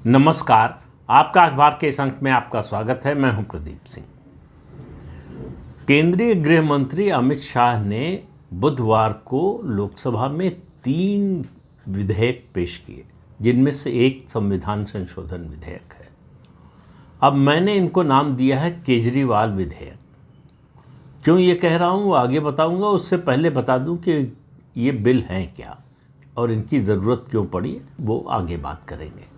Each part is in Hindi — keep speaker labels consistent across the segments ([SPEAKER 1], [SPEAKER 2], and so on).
[SPEAKER 1] नमस्कार। आपका अखबार के इस अंक में आपका स्वागत है। मैं हूं प्रदीप सिंह। केंद्रीय गृह मंत्री अमित शाह ने बुधवार को लोकसभा में 3 विधेयक पेश किए, जिनमें से एक संविधान संशोधन विधेयक है। अब मैंने इनको नाम दिया है केजरीवाल विधेयक। क्यों ये कह रहा हूँ वो आगे बताऊँगा। उससे पहले बता दूँ कि ये बिल हैं क्या और इनकी ज़रूरत क्यों पड़ी, वो आगे बात करेंगे।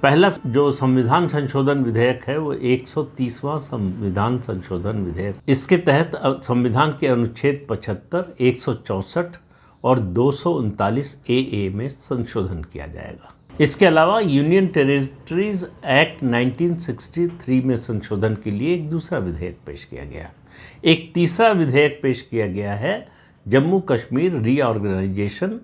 [SPEAKER 1] पहला जो संविधान संशोधन विधेयक है वो 130वां संविधान संशोधन विधेयक। इसके तहत संविधान के अनुच्छेद 75, 164 और 239 ए में संशोधन किया जाएगा। इसके अलावा यूनियन टेरिटरीज एक्ट 1963 में संशोधन के लिए एक दूसरा विधेयक पेश किया गया। एक तीसरा विधेयक पेश किया गया है Jammu Kashmir reorganisation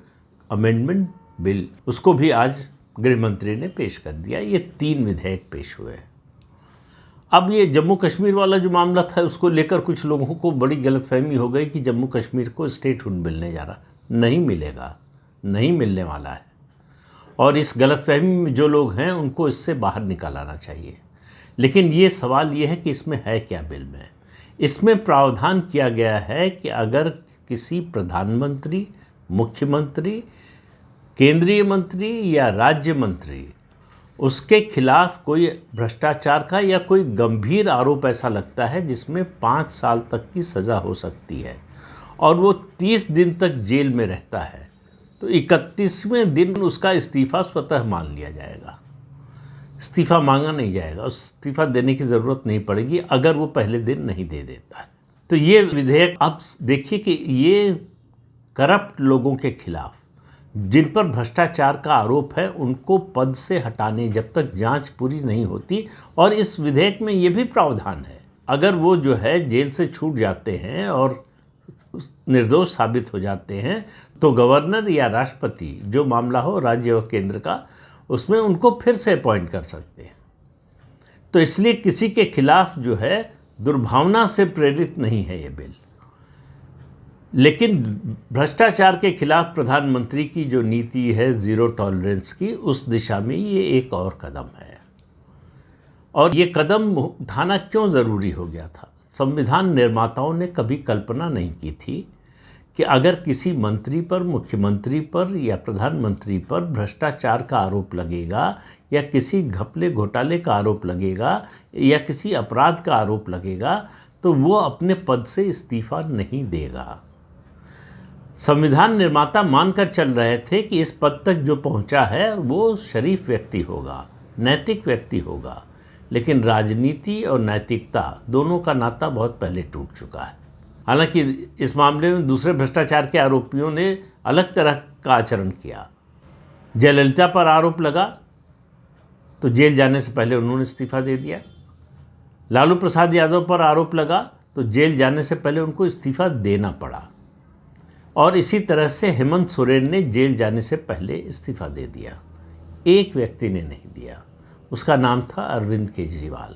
[SPEAKER 1] amendment bill. उसको भी आज गृह मंत्री ने पेश कर दिया। ये 3 विधेयक पेश हुए हैं। अब ये जम्मू कश्मीर वाला जो मामला था उसको लेकर कुछ लोगों को बड़ी गलतफहमी हो गई कि जम्मू कश्मीर को स्टेटहुड मिलने जा रहा। नहीं मिलेगा, नहीं मिलने वाला है। और इस गलतफहमी में जो लोग हैं उनको इससे बाहर निकाल आना चाहिए। लेकिन ये सवाल ये है कि इसमें है क्या बिल में। इसमें प्रावधान किया गया है कि अगर किसी प्रधानमंत्री, मुख्यमंत्री, केंद्रीय मंत्री या राज्य मंत्री उसके खिलाफ कोई भ्रष्टाचार का या कोई गंभीर आरोप ऐसा लगता है जिसमें 5 साल तक की सज़ा हो सकती है और वो 30 दिन तक जेल में रहता है, तो 31वें दिन उसका इस्तीफ़ा स्वतः मान लिया जाएगा। इस्तीफ़ा मांगा नहीं जाएगा, उस इस्तीफ़ा देने की ज़रूरत नहीं पड़ेगी अगर वो पहले दिन नहीं दे देता है। तो ये विधेयक, अब देखिए कि ये करप्ट लोगों के खिलाफ, जिन पर भ्रष्टाचार का आरोप है, उनको पद से हटाने जब तक जांच पूरी नहीं होती। और इस विधेयक में ये भी प्रावधान है, अगर वो जो है जेल से छूट जाते हैं और निर्दोष साबित हो जाते हैं तो गवर्नर या राष्ट्रपति, जो मामला हो राज्य और केंद्र का, उसमें उनको फिर से अपॉइंट कर सकते हैं। तो इसलिए किसी के खिलाफ जो है दुर्भावना से प्रेरित नहीं है ये बिल। लेकिन भ्रष्टाचार के खिलाफ प्रधानमंत्री की जो नीति है ज़ीरो टॉलरेंस की, उस दिशा में ये एक और कदम है। और ये कदम उठाना क्यों ज़रूरी हो गया था? संविधान निर्माताओं ने कभी कल्पना नहीं की थी कि अगर किसी मंत्री पर, मुख्यमंत्री पर या प्रधानमंत्री पर भ्रष्टाचार का आरोप लगेगा या किसी घपले घोटाले का आरोप लगेगा या किसी अपराध का आरोप लगेगा तो वो अपने पद से इस्तीफ़ा नहीं देगा। संविधान निर्माता मानकर चल रहे थे कि इस पद तक जो पहुंचा है वो शरीफ व्यक्ति होगा, नैतिक व्यक्ति होगा। लेकिन राजनीति और नैतिकता दोनों का नाता बहुत पहले टूट चुका है। हालांकि इस मामले में दूसरे भ्रष्टाचार के आरोपियों ने अलग तरह का आचरण किया। जयललिता पर आरोप लगा तो जेल जाने से पहले उन्होंने इस्तीफ़ा दे दिया। लालू प्रसाद यादव पर आरोप लगा तो जेल जाने से पहले उनको इस्तीफ़ा देना पड़ा। और इसी तरह से हेमंत सोरेन ने जेल जाने से पहले इस्तीफ़ा दे दिया। एक व्यक्ति ने नहीं दिया, उसका नाम था अरविंद केजरीवाल।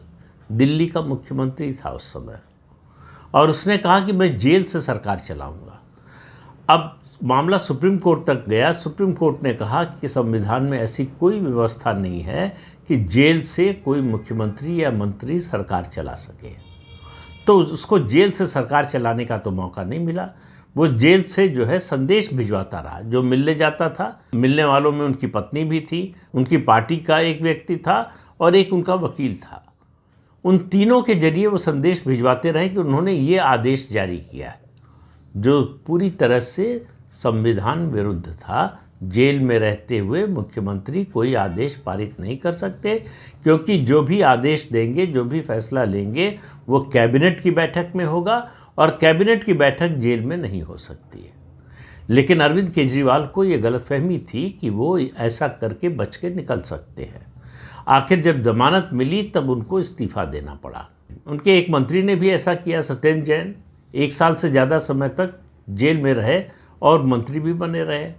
[SPEAKER 1] दिल्ली का मुख्यमंत्री था उस समय, और उसने कहा कि मैं जेल से सरकार चलाऊंगा। अब मामला सुप्रीम कोर्ट तक गया। सुप्रीम कोर्ट ने कहा कि संविधान में ऐसी कोई व्यवस्था नहीं है कि जेल से कोई मुख्यमंत्री या मंत्री सरकार चला सके। तो उसको जेल से सरकार चलाने का तो मौका नहीं मिला। वो जेल से जो है संदेश भिजवाता रहा। जो मिलने जाता था, मिलने वालों में उनकी पत्नी भी थी, उनकी पार्टी का एक व्यक्ति था और एक उनका वकील था। उन तीनों के जरिए वो संदेश भिजवाते रहे कि उन्होंने ये आदेश जारी किया है, जो पूरी तरह से संविधान विरुद्ध था। जेल में रहते हुए मुख्यमंत्री कोई आदेश पारित नहीं कर सकते, क्योंकि जो भी आदेश देंगे, जो भी फैसला लेंगे, वो कैबिनेट की बैठक में होगा और कैबिनेट की बैठक जेल में नहीं हो सकती है। लेकिन अरविंद केजरीवाल को ये गलतफहमी थी कि वो ऐसा करके बच के निकल सकते हैं। आखिर जब जमानत मिली तब उनको इस्तीफ़ा देना पड़ा। उनके एक मंत्री ने भी ऐसा किया, सत्येंद्र जैन, 1 साल से ज़्यादा समय तक जेल में रहे और मंत्री भी बने रहे।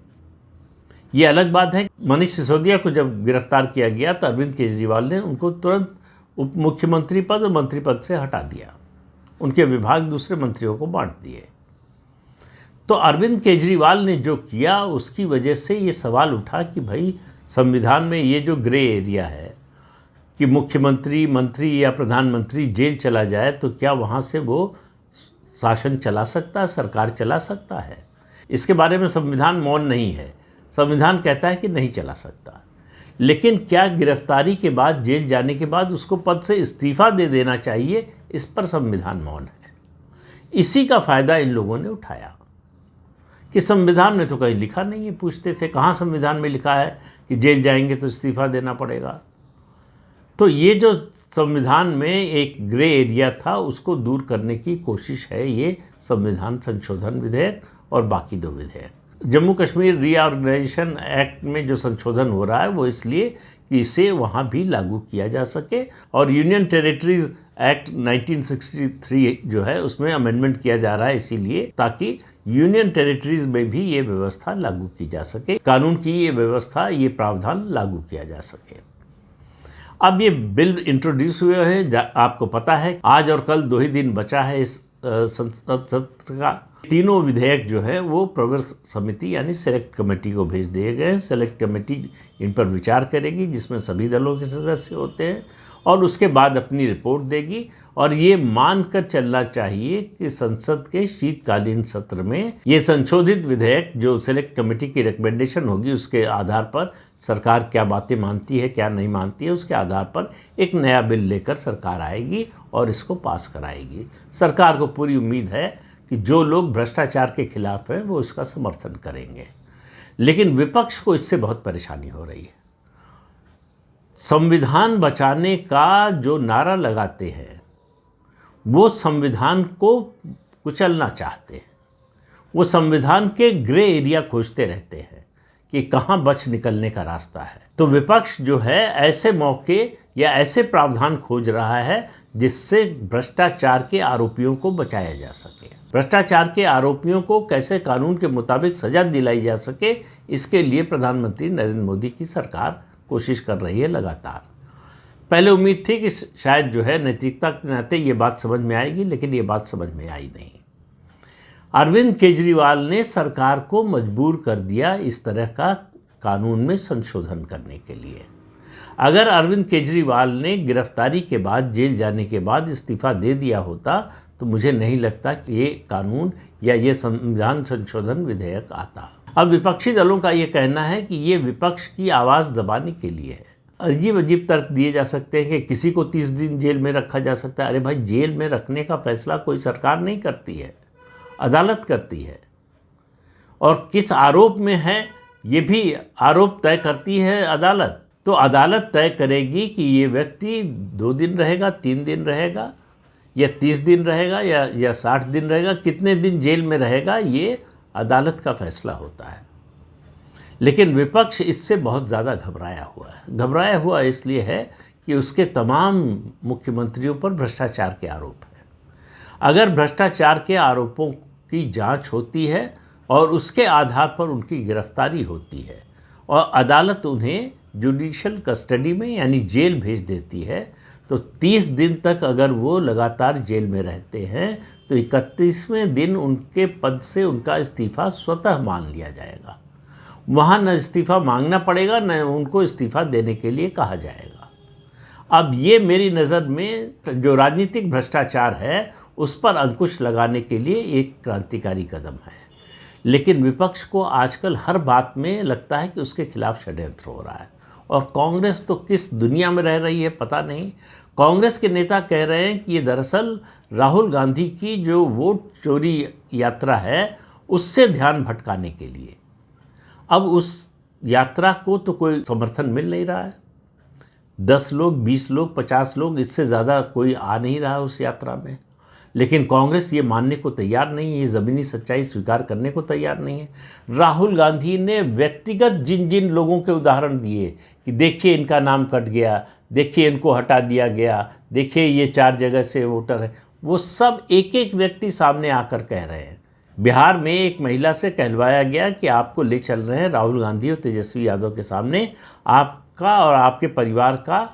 [SPEAKER 1] ये अलग बात है। मनीष सिसोदिया को जब गिरफ्तार किया गया तो अरविंद केजरीवाल ने उनको तुरंत उप मुख्यमंत्री पद और मंत्री पद से हटा दिया। उनके विभाग दूसरे मंत्रियों को बांट दिए। तो अरविंद केजरीवाल ने जो किया उसकी वजह से ये सवाल उठा कि भाई संविधान में ये जो ग्रे एरिया है कि मुख्यमंत्री, मंत्री या प्रधानमंत्री जेल चला जाए तो क्या वहाँ से वो शासन चला सकता है, सरकार चला सकता है? इसके बारे में संविधान मौन नहीं है। संविधान कहता है कि नहीं चला सकता। लेकिन क्या गिरफ्तारी के बाद, जेल जाने के बाद उसको पद से इस्तीफा दे देना चाहिए? इस पर संविधान मौन है। इसी का फ़ायदा इन लोगों ने उठाया कि संविधान में तो कहीं लिखा नहीं है। पूछते थे कहाँ संविधान में लिखा है कि जेल जाएंगे तो इस्तीफा देना पड़ेगा। तो ये जो संविधान में एक ग्रे एरिया था उसको दूर करने की कोशिश है ये संविधान संशोधन विधेयक और बाकी 2 विधेयक। जम्मू कश्मीर रीऑर्गेनाइजेशन एक्ट में जो संशोधन हो रहा है वो इसलिए कि इसे वहाँ भी लागू किया जा सके, और यूनियन टेरिटरीज एक्ट 1963 जो है उसमें अमेंडमेंट किया जा रहा है इसीलिए ताकि यूनियन टेरिटरीज में भी ये व्यवस्था लागू की जा सके, कानून की ये व्यवस्था, ये प्रावधान लागू किया जा सके। अब ये बिल इंट्रोड्यूस हुए हैं, आपको पता है आज और कल 2 ही दिन बचा है इस संसद सत्र का। तीनों विधेयक जो है वो प्रवर समिति यानी सेलेक्ट कमेटी को भेज दिए गए हैं। सेलेक्ट कमेटी इन पर विचार करेगी जिसमें सभी दलों के सदस्य होते हैं और उसके बाद अपनी रिपोर्ट देगी। और ये मानकर चलना चाहिए कि संसद के शीतकालीन सत्र में ये संशोधित विधेयक जो सेलेक्ट कमेटी की रिकमेंडेशन होगी उसके आधार पर सरकार क्या बातें मानती है क्या नहीं मानती है, उसके आधार पर एक नया बिल लेकर सरकार आएगी और इसको पास कराएगी। सरकार को पूरी उम्मीद है कि जो लोग भ्रष्टाचार के खिलाफ हैं वो इसका समर्थन करेंगे। लेकिन विपक्ष को इससे बहुत परेशानी हो रही है। संविधान बचाने का जो नारा लगाते हैं वो संविधान को कुचलना चाहते हैं। वो संविधान के ग्रे एरिया खोजते रहते हैं कि कहाँ बच निकलने का रास्ता है। तो विपक्ष जो है ऐसे मौके या ऐसे प्रावधान खोज रहा है जिससे भ्रष्टाचार के आरोपियों को बचाया जा सके। भ्रष्टाचार के आरोपियों को कैसे कानून के मुताबिक सजा दिलाई जा सके, इसके लिए प्रधानमंत्री नरेंद्र मोदी की सरकार कोशिश कर रही है लगातार। पहले उम्मीद थी कि शायद जो है नैतिकता के नाते ये बात समझ में आएगी, लेकिन ये बात समझ में आई नहीं। अरविंद केजरीवाल ने सरकार को मजबूर कर दिया इस तरह का कानून में संशोधन करने के लिए। अगर अरविंद केजरीवाल ने गिरफ्तारी के बाद, जेल जाने के बाद इस्तीफा दे दिया होता तो मुझे नहीं लगता कि ये कानून या ये संविधान संशोधन विधेयक आता। अब विपक्षी दलों का ये कहना है कि ये विपक्ष की आवाज़ दबाने के लिए है। अजीब अजीब तर्क दिए जा सकते हैं कि किसी को 30 दिन जेल में रखा जा सकता है। अरे भाई, जेल में रखने का फैसला कोई सरकार नहीं करती है, अदालत करती है। और किस आरोप में है ये भी आरोप तय करती है अदालत। तो अदालत तय करेगी कि ये व्यक्ति 2 दिन रहेगा, 3 दिन रहेगा या 30 दिन रहेगा या 60 दिन रहेगा, कितने दिन जेल में रहेगा, ये अदालत का फैसला होता है। लेकिन विपक्ष इससे बहुत ज़्यादा घबराया हुआ है। घबराया हुआ इसलिए है कि उसके तमाम मुख्यमंत्रियों पर भ्रष्टाचार के आरोप हैं। अगर भ्रष्टाचार के आरोपों की जांच होती है और उसके आधार पर उनकी गिरफ्तारी होती है और अदालत उन्हें जुडिशियल कस्टडी में यानी जेल भेज देती है, तो 30 दिन तक अगर वो लगातार जेल में रहते हैं तो 31वें दिन उनके पद से उनका इस्तीफा स्वतः मान लिया जाएगा। वहाँ न इस्तीफा मांगना पड़ेगा न उनको इस्तीफा देने के लिए कहा जाएगा। अब ये मेरी नज़र में जो राजनीतिक भ्रष्टाचार है उस पर अंकुश लगाने के लिए एक क्रांतिकारी कदम है। लेकिन विपक्ष को आजकल हर बात में लगता है कि उसके खिलाफ षड्यंत्र हो रहा है। और कांग्रेस तो किस दुनिया में रह रही है पता नहीं। कांग्रेस के नेता कह रहे हैं कि ये दरअसल राहुल गांधी की जो वोट चोरी यात्रा है उससे ध्यान भटकाने के लिए। अब उस यात्रा को तो कोई समर्थन मिल नहीं रहा है। 10 लोग, 20 लोग, 50 लोग, इससे ज़्यादा कोई आ नहीं रहा है उस यात्रा में। लेकिन कांग्रेस ये मानने को तैयार नहीं है, ये ज़मीनी सच्चाई स्वीकार करने को तैयार नहीं है। राहुल गांधी ने व्यक्तिगत जिन जिन लोगों के उदाहरण दिए कि देखिए इनका नाम कट गया, देखिए इनको हटा दिया गया, देखिए ये 4 जगह से वोटर है, वो सब एक एक व्यक्ति सामने आकर कह रहे हैं। बिहार में एक महिला से कहलवाया गया कि आपको ले चल रहे हैं राहुल गांधी और तेजस्वी यादव के सामने, आपका और आपके परिवार का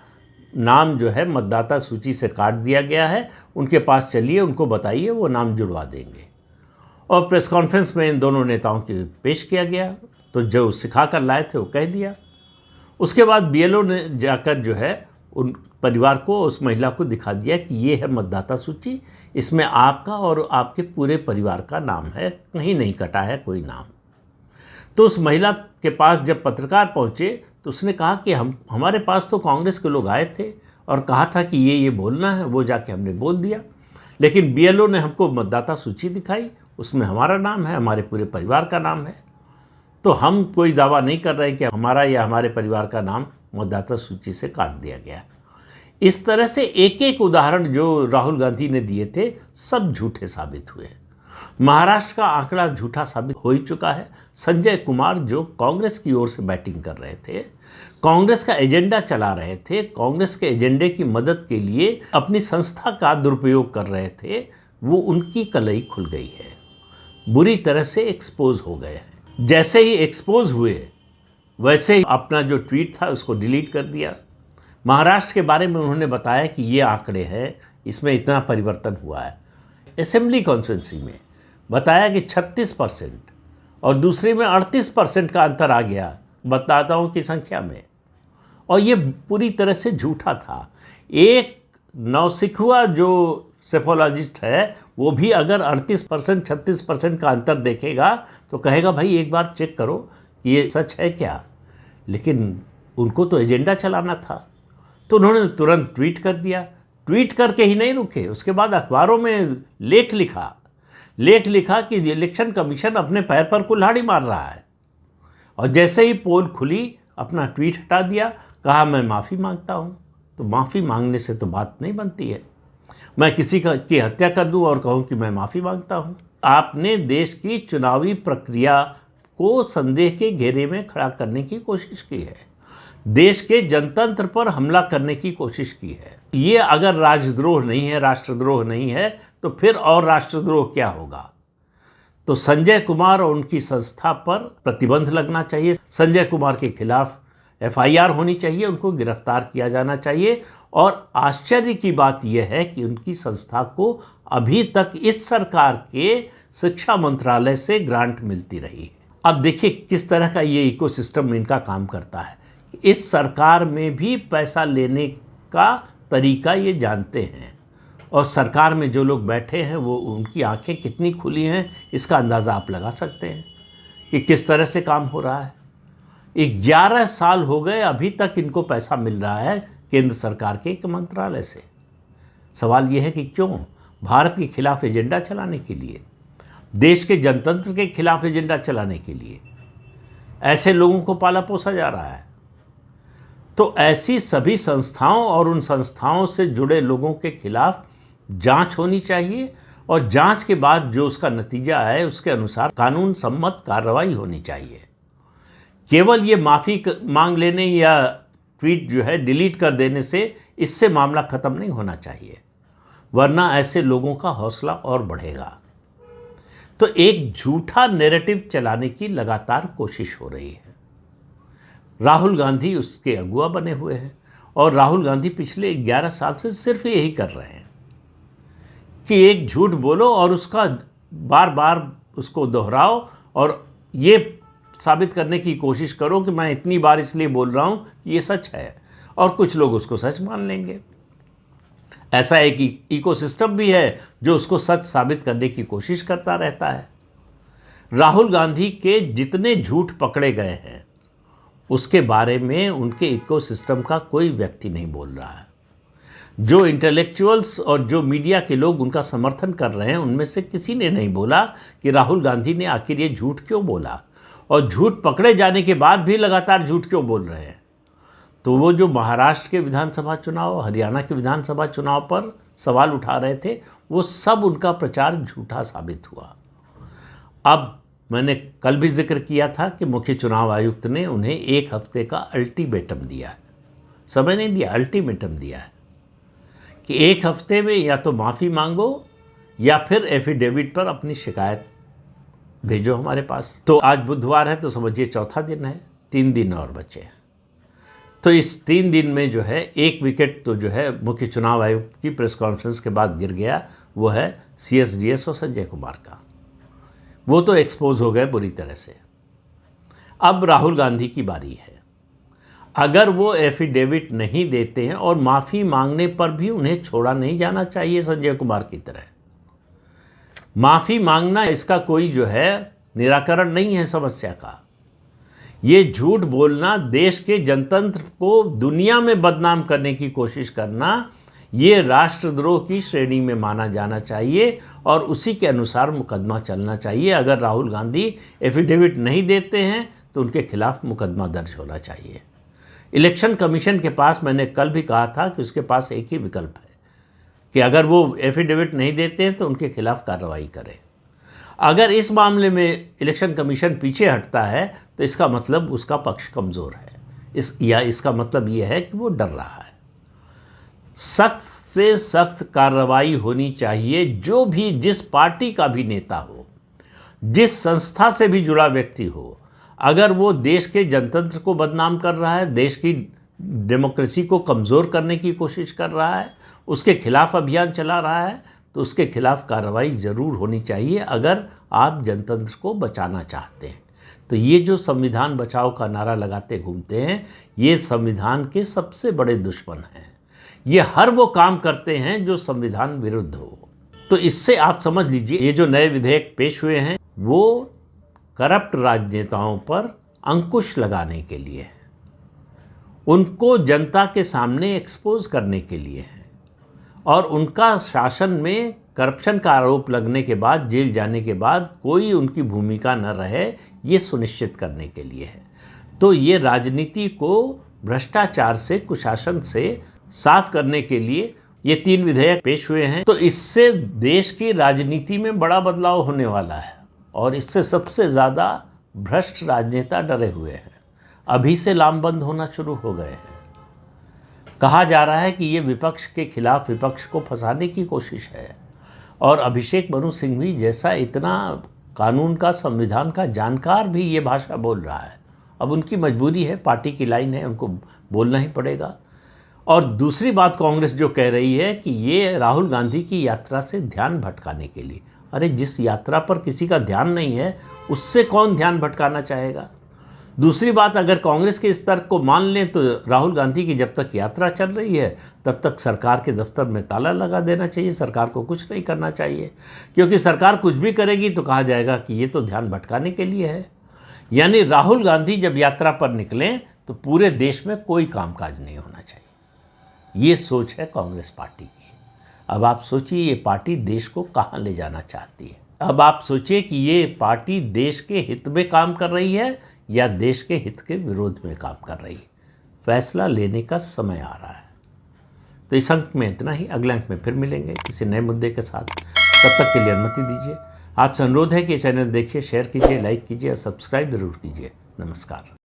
[SPEAKER 1] नाम जो है मतदाता सूची से काट दिया गया है, उनके पास चलिए, उनको बताइए, वो नाम जुड़वा देंगे। और प्रेस कॉन्फ्रेंस में इन दोनों नेताओं के पेश किया गया तो जो सिखा कर लाए थे वो कह दिया। उसके बाद बीएलओ ने जाकर जो है उन परिवार को, उस महिला को दिखा दिया कि ये है मतदाता सूची, इसमें आपका और आपके पूरे परिवार का नाम है, कहीं नहीं कटा है कोई नाम। तो उस महिला के पास जब पत्रकार पहुंचे तो उसने कहा कि हमारे पास तो कांग्रेस के लोग आए थे और कहा था कि ये बोलना है, वो जाके हमने बोल दिया, लेकिन बीएलओ ने हमको मतदाता सूची दिखाई, उसमें हमारा नाम है, हमारे पूरे परिवार का नाम है, तो हम कोई दावा नहीं कर रहे हैं कि हमारा या हमारे परिवार का नाम मतदाता सूची से काट दिया गया। इस तरह से एक एक उदाहरण जो राहुल गांधी ने दिए थे सब झूठे साबित हुए। महाराष्ट्र का आंकड़ा झूठा साबित हो ही चुका है। संजय कुमार जो कांग्रेस की ओर से बैटिंग कर रहे थे, कांग्रेस का एजेंडा चला रहे थे, कांग्रेस के एजेंडे की मदद के लिए अपनी संस्था का दुरुपयोग कर रहे थे, वो उनकी कलई खुल गई है, बुरी तरह से एक्सपोज हो गए हैं। जैसे ही एक्सपोज हुए वैसे ही अपना जो ट्वीट था उसको डिलीट कर दिया। महाराष्ट्र के बारे में उन्होंने बताया कि ये आंकड़े हैं, इसमें इतना परिवर्तन हुआ है। असेंबली कॉन्स्टिट्यूंसी में बताया कि 36% और दूसरे में 38% का अंतर आ गया मतदाताओं की संख्या में, और ये पूरी तरह से झूठा था। एक नौसिखुआ जो सेफोलॉजिस्ट है वो भी अगर 38% 36% का अंतर देखेगा तो कहेगा भाई एक बार चेक करो ये सच है क्या, लेकिन उनको तो एजेंडा चलाना था, तो उन्होंने तुरंत ट्वीट कर दिया। ट्वीट करके ही नहीं रुके, उसके बाद अखबारों में लेख लिखा कि इलेक्शन कमीशन अपने पैर पर कुल्हाड़ी मार रहा है, और जैसे ही पोल खुली अपना ट्वीट हटा दिया, कहा मैं माफ़ी मांगता हूँ। तो माफ़ी मांगने से तो बात नहीं बनती है। मैं किसी की हत्या कर दूँ और कहूँ कि मैं माफ़ी मांगता हूँ। आपने देश की चुनावी प्रक्रिया को संदेह के घेरे में खड़ा करने की कोशिश की है, देश के जनतंत्र पर हमला करने की कोशिश की है। ये अगर राजद्रोह नहीं है, राष्ट्रद्रोह नहीं है, तो फिर और राष्ट्रद्रोह क्या होगा? तो संजय कुमार और उनकी संस्था पर प्रतिबंध लगना चाहिए, संजय कुमार के खिलाफ एफआईआर होनी चाहिए, उनको गिरफ्तार किया जाना चाहिए। और आश्चर्य की बात यह है कि उनकी संस्था को अभी तक इस सरकार के शिक्षा मंत्रालय से ग्रांट मिलती रही है। अब देखिए किस तरह का ये इकोसिस्टम इनका काम करता है। इस सरकार में भी पैसा लेने का तरीका ये जानते हैं, और सरकार में जो लोग बैठे हैं वो उनकी आंखें कितनी खुली हैं इसका अंदाज़ा आप लगा सकते हैं कि किस तरह से काम हो रहा है। 11 साल हो गए, अभी तक इनको पैसा मिल रहा है केंद्र सरकार के एक मंत्रालय से। सवाल ये है कि क्यों? भारत के खिलाफ एजेंडा चलाने के लिए, देश के जनतंत्र के खिलाफ एजेंडा चलाने के लिए ऐसे लोगों को पाला पोसा जा रहा है। तो ऐसी सभी संस्थाओं और उन संस्थाओं से जुड़े लोगों के खिलाफ जांच होनी चाहिए, और जांच के बाद जो उसका नतीजा है उसके अनुसार कानून सम्मत कार्रवाई होनी चाहिए। केवल ये माफ़ी मांग लेने या ट्वीट जो है डिलीट कर देने से इससे मामला ख़त्म नहीं होना चाहिए, वरना ऐसे लोगों का हौसला और बढ़ेगा। तो एक झूठा नैरेटिव चलाने की लगातार कोशिश हो रही है। राहुल गांधी उसके अगुआ बने हुए हैं, और राहुल गांधी पिछले 11 साल से सिर्फ यही कर रहे हैं कि एक झूठ बोलो और उसका बार बार उसको दोहराओ और ये साबित करने की कोशिश करो कि मैं इतनी बार इसलिए बोल रहा हूँ कि ये सच है, और कुछ लोग उसको सच मान लेंगे। ऐसा एक इकोसिस्टम भी है जो उसको सच साबित करने की कोशिश करता रहता है। राहुल गांधी के जितने झूठ पकड़े गए हैं उसके बारे में उनके इकोसिस्टम का कोई व्यक्ति नहीं बोल रहा है। जो इंटेलेक्चुअल्स और जो मीडिया के लोग उनका समर्थन कर रहे हैं उनमें से किसी ने नहीं बोला कि राहुल गांधी ने आखिर ये झूठ क्यों बोला, और झूठ पकड़े जाने के बाद भी लगातार झूठ क्यों बोल रहे हैं। तो वो जो महाराष्ट्र के विधानसभा चुनाव, हरियाणा के विधानसभा चुनाव पर सवाल उठा रहे थे, वो सब उनका प्रचार झूठा साबित हुआ। अब मैंने कल भी जिक्र किया था कि मुख्य चुनाव आयुक्त ने उन्हें 1 हफ्ते का अल्टीमेटम दिया है, समय नहीं दिया, अल्टीमेटम दिया है कि 1 हफ्ते में या तो माफ़ी मांगो या फिर एफिडेविट पर अपनी शिकायत भेजो हमारे पास। तो आज बुधवार है तो समझिए चौथा दिन है, 3 दिन और बचे हैं। तो इस 3 दिन में जो है 1 विकेट तो जो है मुख्य चुनाव आयुक्त की प्रेस कॉन्फ्रेंस के बाद गिर गया, वो है CSDS और संजय कुमार का। वो तो एक्सपोज हो गए बुरी तरह से। अब राहुल गांधी की बारी है। अगर वो एफिडेविट नहीं देते हैं और माफ़ी मांगने पर भी उन्हें छोड़ा नहीं जाना चाहिए संजय कुमार की तरह। माफ़ी मांगना इसका कोई जो है निराकरण नहीं है समस्या का। ये झूठ बोलना, देश के जनतंत्र को दुनिया में बदनाम करने की कोशिश करना, ये राष्ट्रद्रोह की श्रेणी में माना जाना चाहिए और उसी के अनुसार मुकदमा चलना चाहिए। अगर राहुल गांधी एफिडेविट नहीं देते हैं तो उनके खिलाफ मुकदमा दर्ज होना चाहिए। इलेक्शन कमीशन के पास, मैंने कल भी कहा था कि उसके पास एक ही विकल्प है कि अगर वो एफिडेविट नहीं देते हैं तो उनके खिलाफ कार्रवाई करें। अगर इस मामले में इलेक्शन कमीशन पीछे हटता है तो इसका मतलब उसका पक्ष कमज़ोर है, इसका मतलब ये है कि वो डर रहा है। सख्त से सख्त कार्रवाई होनी चाहिए। जो भी, जिस पार्टी का भी नेता हो, जिस संस्था से भी जुड़ा व्यक्ति हो, अगर वो देश के जनतंत्र को बदनाम कर रहा है, देश की डेमोक्रेसी को कमज़ोर करने की कोशिश कर रहा है, उसके खिलाफ अभियान चला रहा है, तो उसके खिलाफ कार्रवाई ज़रूर होनी चाहिए अगर आप जनतंत्र को बचाना चाहते हैं। तो ये जो संविधान बचाओ का नारा लगाते घूमते हैं, ये संविधान के सबसे बड़े दुश्मन हैं। ये हर वो काम करते हैं जो संविधान विरुद्ध हो। तो इससे आप समझ लीजिए, ये जो नए विधेयक पेश हुए हैं वो करप्ट राजनेताओं पर अंकुश लगाने के लिए है, उनको जनता के सामने एक्सपोज करने के लिए है और उनका शासन में करप्शन का आरोप लगने के बाद, जेल जाने के बाद कोई उनकी भूमिका न रहे, ये सुनिश्चित करने के लिए है। तो ये राजनीति को भ्रष्टाचार से, कुशासन से साफ करने के लिए ये 3 विधेयक पेश हुए हैं। तो इससे देश की राजनीति में बड़ा बदलाव होने वाला है और इससे सबसे ज़्यादा भ्रष्ट राजनेता डरे हुए हैं, अभी से लामबंद होना शुरू हो गए हैं। कहा जा रहा है कि ये विपक्ष के खिलाफ विपक्ष को फंसाने की कोशिश है और अभिषेक मनु सिंघवी जैसा इतना कानून का, संविधान का जानकार भी ये भाषा बोल रहा है। अब उनकी मजबूरी है, पार्टी की लाइन है, उनको बोलना ही पड़ेगा। और दूसरी बात कांग्रेस जो कह रही है कि ये राहुल गांधी की यात्रा से ध्यान भटकाने के लिए। अरे जिस यात्रा पर किसी का ध्यान नहीं है उससे कौन ध्यान भटकाना चाहेगा। दूसरी बात, अगर कांग्रेस के इस तर्क को मान लें तो राहुल गांधी की जब तक यात्रा चल रही है तब तक सरकार के दफ्तर में ताला लगा देना चाहिए, सरकार को कुछ नहीं करना चाहिए, क्योंकि सरकार कुछ भी करेगी तो कहा जाएगा कि ये तो ध्यान भटकाने के लिए है। यानी राहुल गांधी जब यात्रा पर निकलें तो पूरे देश में कोई कामकाज नहीं होना चाहिए। ये सोच है कांग्रेस पार्टी की। अब आप सोचिए ये पार्टी देश को कहाँ ले जाना चाहती है। अब आप सोचिए कि ये पार्टी देश के हित में काम कर रही है या देश के हित के विरोध में काम कर रही है। फैसला लेने का समय आ रहा है। तो इस अंक में इतना ही। अगले अंक में फिर मिलेंगे किसी नए मुद्दे के साथ। तब तक के लिए अनुमति दीजिए। आपसे अनुरोध है कि चैनल देखिए, शेयर कीजिए, लाइक कीजिए और सब्सक्राइब जरूर कीजिए। नमस्कार।